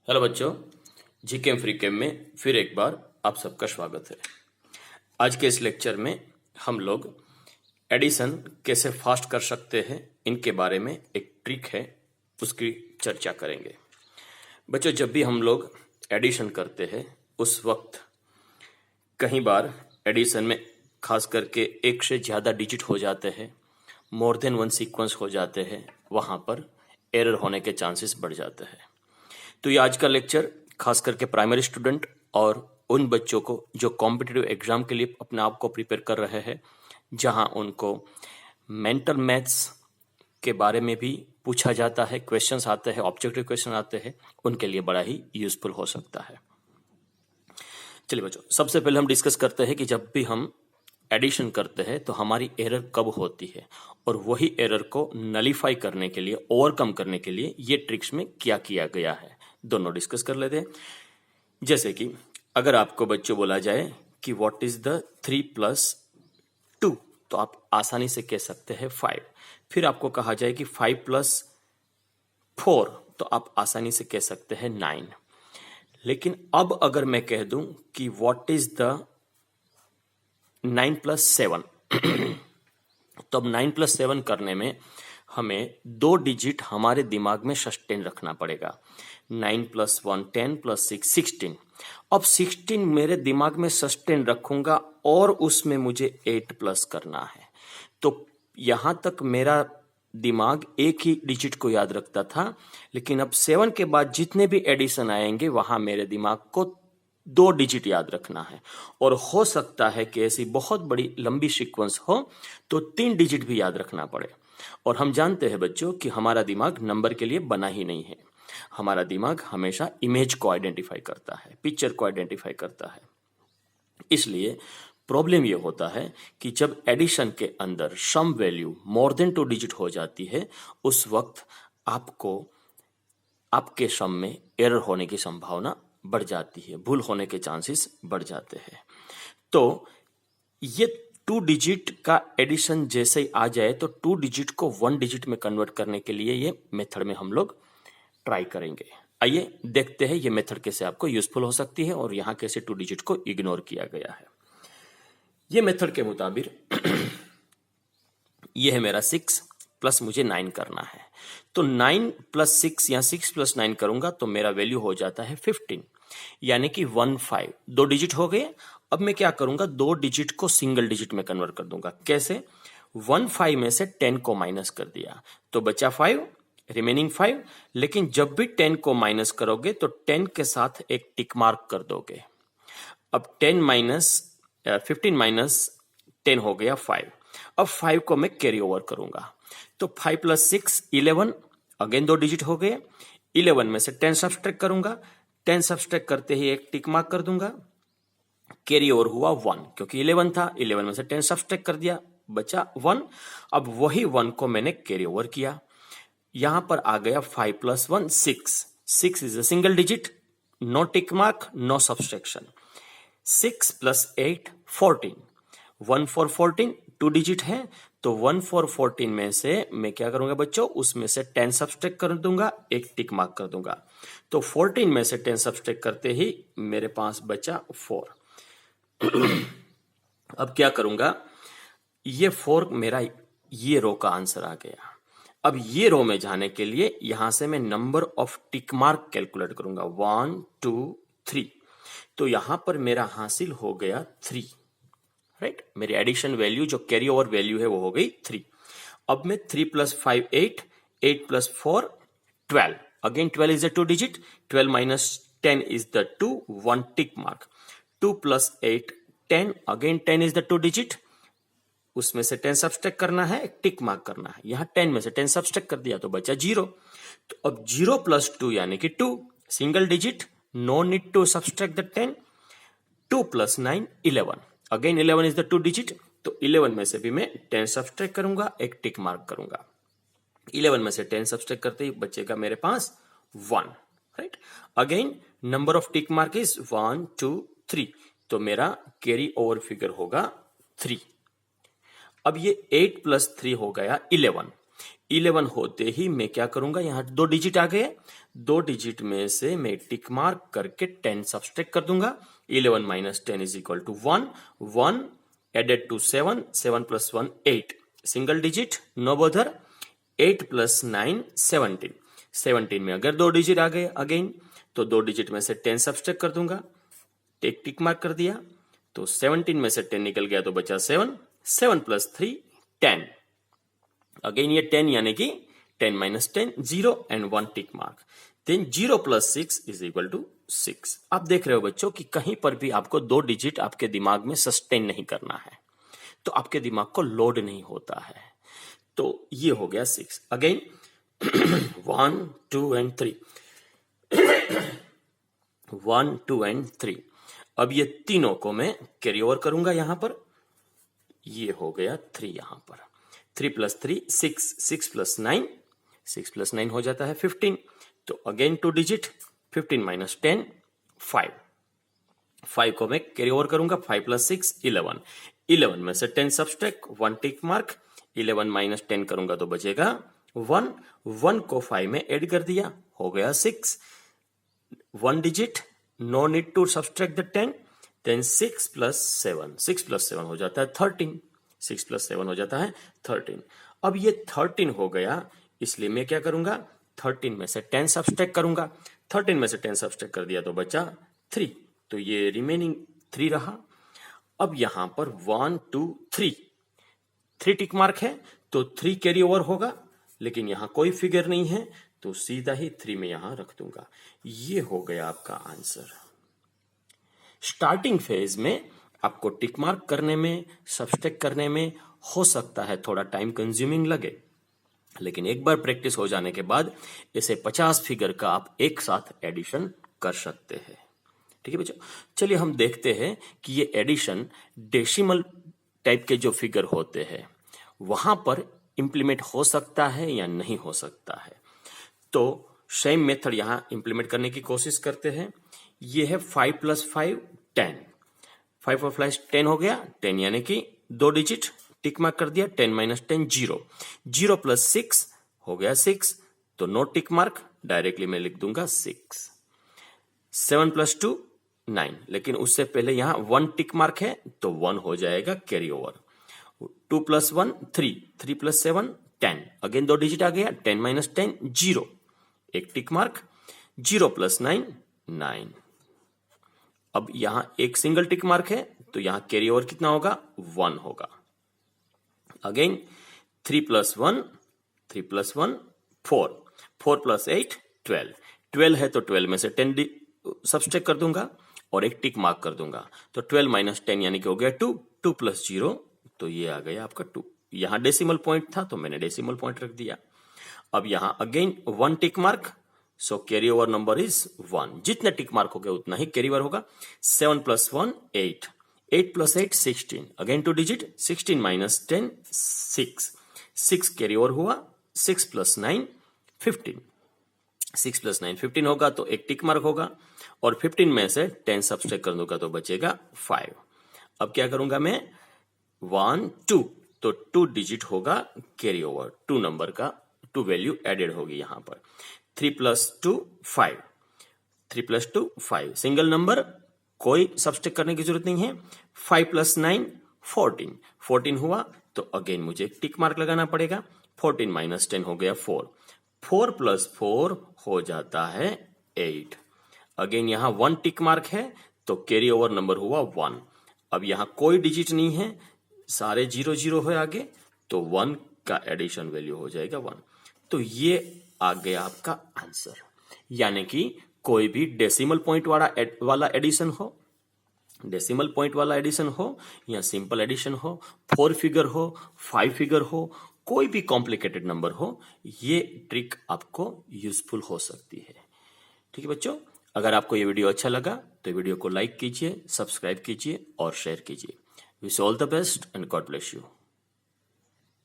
Hello बच्चों, जीकेम free केम में फिर एक बार आप सबका स्वागत है। आज के इस लेक्चर में हम लोग एडिशन कैसे फास्ट कर सकते हैं इनके बारे में एक ट्रिक है उसकी चर्चा करेंगे। बच्चों, जब भी हम लोग एडिशन करते हैं उस वक्त कई बार एडिशन में खास करके एक से ज़्यादा डिजिट हो जाते हैं, मोर देन वन सीक्वेंस हो जाते हैं, वहाँ पर एरर होने के चांसेस बढ़ जाते हैं। तो ये आज का लेक्चर खास करके प्राइमरी स्टूडेंट और उन बच्चों को जो कॉम्पिटिटिव एग्जाम के लिए अपने आप को प्रिपेयर कर रहे हैं, जहां उनको मेंटल मैथ्स के बारे में भी पूछा जाता है, क्वेश्चंस आते हैं, ऑब्जेक्टिव क्वेश्चन आते हैं, उनके लिए बड़ा ही यूजफुल हो सकता है। चलिए बच्चों, सबसे पहले हम डिस्कस करते हैं कि जब भी हम एडिशन करते हैं तो हमारी एरर कब होती है और वही एरर को नलीफाई करने के लिए, ओवरकम करने के लिए ये ट्रिक्स में क्या किया गया है, दोनों डिस्कस कर लेते हैं। जैसे कि अगर आपको बच्चों बोला जाए कि व्हाट इज द 3+2, तो आप आसानी से कह सकते हैं 5। फिर आपको कहा जाए कि 5+4, तो आप आसानी से कह सकते हैं 9। लेकिन अब अगर मैं कह दूं कि व्हाट इज द 9+7 तो अब 9+7 करने में हमें 2 डिजिट हमारे दिमाग में सस्टेन रखना पड़ेगा। 9+1 10+6 16। अब 16 मेरे दिमाग में सस्टेन रखूंगा और उसमें मुझे 8 प्लस करना है। तो यहां तक मेरा दिमाग एक ही डिजिट को याद रखता था, लेकिन अब 7 के बाद जितने भी एडिशन आएंगे वहां मेरे दिमाग को 2 डिजिट याद रखना है। और हो सकता है कि ऐसी बहुत बड़ी लंबी सीक्वेंस हो तो 3 डिजिट भी याद रखना पड़े। और हम जानते हैं बच्चों कि हमारा दिमाग नंबर के लिए बना ही नहीं है। हमारा दिमाग हमेशा इमेज को आइडेंटिफाई करता है, पिक्चर को आइडेंटिफाई करता है। इसलिए प्रॉब्लम यह होता है कि जब एडिशन के अंदर sum value more than 2 digit हो जाती है, उस वक्त आपको आपके सम में एरर होने की संभावना बढ़ जाती है, भूल होने के चांसेस बढ़ जाते हैं। तो ये 2 डिजिट का एडिशन जैसे ही आ जाए तो 2 डिजिट को 1 डिजिट में कन्वर्ट करने के लिए ये मेथड में हम लोग ट्राई करेंगे। आइए देखते हैं ये मेथड कैसे आपको यूजफुल हो सकती है और यहां कैसे 2 डिजिट को इग्नोर किया गया है। ये मेथड के मुताबिक ये है मेरा 6 प्लस मुझे 9 करना है। तो 9+6 या 6+9 करूंगा तो मेरा वैल्यू हो जाता है 15, यानी कि 15। 2 डिजिट हो गए। अब मैं क्या करूंगा, 2 डिजिट को सिंगल डिजिट में कन्वर्ट कर दूंगा। कैसे? 15 में से 10 को माइनस कर दिया तो बचा 5, रिमेनिंग 5। लेकिन जब भी 10 को माइनस करोगे तो 10 के साथ एक टिक मार्क कर दोगे। अब 15 माइनस 10 हो गया 5। अब 5 को मैं कैरी ओवर करूंगा तो 5+6 11, अगेन 2 डिजिट हो गए। 11 में से 10 सब्सट्रैक्ट करूंगा, 10 सब्सट्रैक्ट करते ही एक टिक मार्क कर दूंगा। कैरी ओवर हुआ 1, क्योंकि 11 था, 11 में से 10 सब्सट्रैक्ट कर दिया, बचा 1। अब वही 1 को मैंने कैरी ओवर किया। यहां पर आ गया 5+1 6। 6 is a single digit, no tick mark, no subtraction. 6+8 14, 1 4 14, 2 digit है। तो 1 4 14 में से मैं क्या करूंगा बच्चों, उसमें से 10 सब्सट्रैक्ट कर दूंगा, एक टिक मार्क कर दूंगा। तो 14 में से 10 सब्सट्रैक्ट करते ही मेरे पास बचा 4। अब क्या करूंगा, ये 4 मेरा ये रो का आंसर आ गया। अब ये रो में जाने के लिए यहां से मैं number of tick mark calculate करूंगा, 1 2 3। तो यहां पर मेरा हासिल हो गया 3, राइट। मेरी एडिशन वैल्यू जो कैरी ओवर वैल्यू है वो हो गई 3। अब मैं 3+5 8, 8+4 12, again 12 is a 2 digit, 12 minus 10 is the 2, 1 tick mark. 2+8 10, again 10 is the 2 digit, उसमें से 10 सब्सट्रैक्ट करना है, एक टिक मार्क करना है। यहां 10 में से 10 सब्सट्रैक्ट कर दिया तो बचा 0। तो अब 0+2 यानी कि 2, single digit, no need to subtract the 10। 2+9 11, again 11 is the 2 digit, तो 11 में से भी मैं 10 सब्सट्रैक्ट करूंगा, एक टिक मार्क करूंगा। 11 में से 10 सब्सट्रैक्ट करते ही बचेगा मेरे पास 1, right. Again number of tick mark is 1 2 3, तो मेरा कैरी ओवर फिगर होगा 3। अब ये 8+3 हो गया 11। 11 होते ही मैं क्या करूंगा, यहां 2 डिजिट आ गए, 2 डिजिट में से मैं टिक मार्क करके 10 सब्सट्रैक्ट कर दूंगा। 11 minus 10 is equal to 1, 1 added to 7, 7 plus 1 8, single digit no bother, 8 plus 9 17, 17 में अगर 2 डिजिट आ गए अगेन तो 2 डिजिट में से 10 सब्सट्रैक्ट कर दूंगा, टिक मार्क कर दिया, तो 17 में से 10 निकल गया तो बचा 7, 7 प्लस 3 10, अगेन ये 10 यानी कि 10 minus 10 0 and 1 tick mark, then 0 plus 6 is equal to 6। आप देख रहे हो बच्चों कि कहीं पर भी आपको 2 डिजिट आपके दिमाग में सस्टेन नहीं करना है, तो आपके दिमाग को लोड नहीं होता है। तो ये हो गया 6। Again 1 2 and 3, 1 2 and 3। अब ये तीनों को मैं कैरी ओवर करूंगा यहां पर, ये हो गया 3 यहां पर, 3 प्लस 3 6, 6 प्लस 9, 6 प्लस 9 हो जाता है 15, तो अगेन 2 डिजिट, 15 माइनस 10 5, 5 को मैं कैरी ओवर करूंगा, 5 प्लस 6 11, 11 में से 10 सब्सट्रैक्ट, 1 टिक मार्क, 11 माइनस 10 करूंगा तो बचेगा 1, 1 को 5 में ऐड कर दिया, हो गया 6, 1 digit, no need to subtract the 10, then 6 plus 7, 6 plus 7 हो जाता है 13, 6 प्लस 7 हो जाता है 13। अब ये 13 हो गया, इसलिए मैं क्या करूंगा, 13 में से 10 सब्सट्रैक्ट करूंगा, 13 में से 10 सब्सट्रैक्ट कर दिया तो बचा 3, तो ये रिमेनिंग 3 रहा। अब यहां पर 1 2 3 टिक मार्क है तो 3 कैरी ओवर होगा, लेकिन यहां कोई फिगर नहीं है तो सीधा ही 3 में यहां रख दूंगा। ये हो गया आपका आंसर। स्टार्टिंग फेज में आपको टिक मार्क करने में, सब्सट्रैक्ट करने में हो सकता है थोड़ा टाइम कंज्यूमिंग लगे, लेकिन एक बार प्रैक्टिस हो जाने के बाद इसे 50 फिगर का आप एक साथ एडिशन कर सकते हैं। ठीक है बच्चों, चलिए हम देखते हैं कि ये एडिशन डेसिमल टाइप के जो फिगर होते हैं वहां पर इंप्लीमेंट हो सकता है या नहीं हो सकता है। तो सेम मेथड यहां इंप्लीमेंट करने की कोशिश करते हैं। ये है 5 प्लस 5 10, 5 और 5 10 हो गया, 10 यानी कि 2 डिजिट, टिक मार्क कर दिया, 10 माइनस 10 0, 0 प्लस 6 हो गया 6, तो नो टिक मार्क, डायरेक्टली मैं लिख दूंगा 6। 7 प्लस 2 9, लेकिन उससे पहले यहां 1 टिक मार्क है तो 1 हो जाएगा carry over. 2 plus 1 3, 3 plus 7 10, again 2 digit आ गया, 10 माइनस 10 0, एक टिक मार्क, 0 प्लस 9 9। अब यहां एक सिंगल टिक मार्क है तो यहां कैरी ओवर कितना होगा, 1 होगा। अगेन 3 प्लस 1, 3 प्लस 1 4, 4 प्लस 8 12, 12 है तो 12 में से 10 सब्सट्रैक्ट कर दूंगा और एक टिक मार्क कर दूंगा, तो 12 माइनस 10 यानी कि हो गया 2, 2 प्लस 0, तो ये आ गया आपका 2। यहां डेसिमल पॉइंट था तो मैंने डेसिमल पॉइंट रख दिया। अब यहां again 1 tick mark, so carry over number is 1, जितने टिक मार्क हो गए उतना ही कैरी ओवर होगा। 7 plus 1 8, 8 plus 8 16, again 2 digit, 16 minus 10 6, 6 carry over हुआ, 6 प्लस 9 15, 6 प्लस 9 15 होगा तो एक टिक मार्क होगा, और 15 में से 10 सब्सट्रैक्ट कर दूंगा तो बचेगा 5। अब क्या करूंगा मैं, 1 2, तो 2 डिजिट होगा कैरी ओवर, 2 नंबर का 2 वैल्यू एडेड होगी यहां पर। 3 प्लस 2 5, 3 प्लस 2 5, सिंगल नंबर, कोई सब्सट्रैक्ट करने की जरूरत नहीं है। 5 प्लस 9 14, 14 हुआ तो अगेन मुझे टिक मार्क लगाना पड़ेगा, 14 माइनस 10 हो गया 4, 4 प्लस 4 हो जाता है 8, अगेन यहां 1 टिक मार्क है तो कैरी ओवर नंबर हुआ 1। अब यहां कोई डिजिट नहीं है, सारे 0 0 है आगे, तो 1 का एडिशन वैल्यू हो जाएगा 1। तो ये आ गया आपका आंसर। यानी कि कोई भी डेसिमल पॉइंट वाला एडिशन हो, डेसिमल पॉइंट वाला एडिशन हो या सिंपल एडिशन हो, 4 फिगर हो, 5 फिगर हो, कोई भी कॉम्प्लिकेटेड नंबर हो, ये ट्रिक आपको यूजफुल हो सकती है। ठीक है बच्चों, अगर आपको ये वीडियो अच्छा लगा तो वीडियो को लाइक कीजिए, सब्सक्राइब कीजिए और शेयर कीजिए। Wish all the best and God bless you.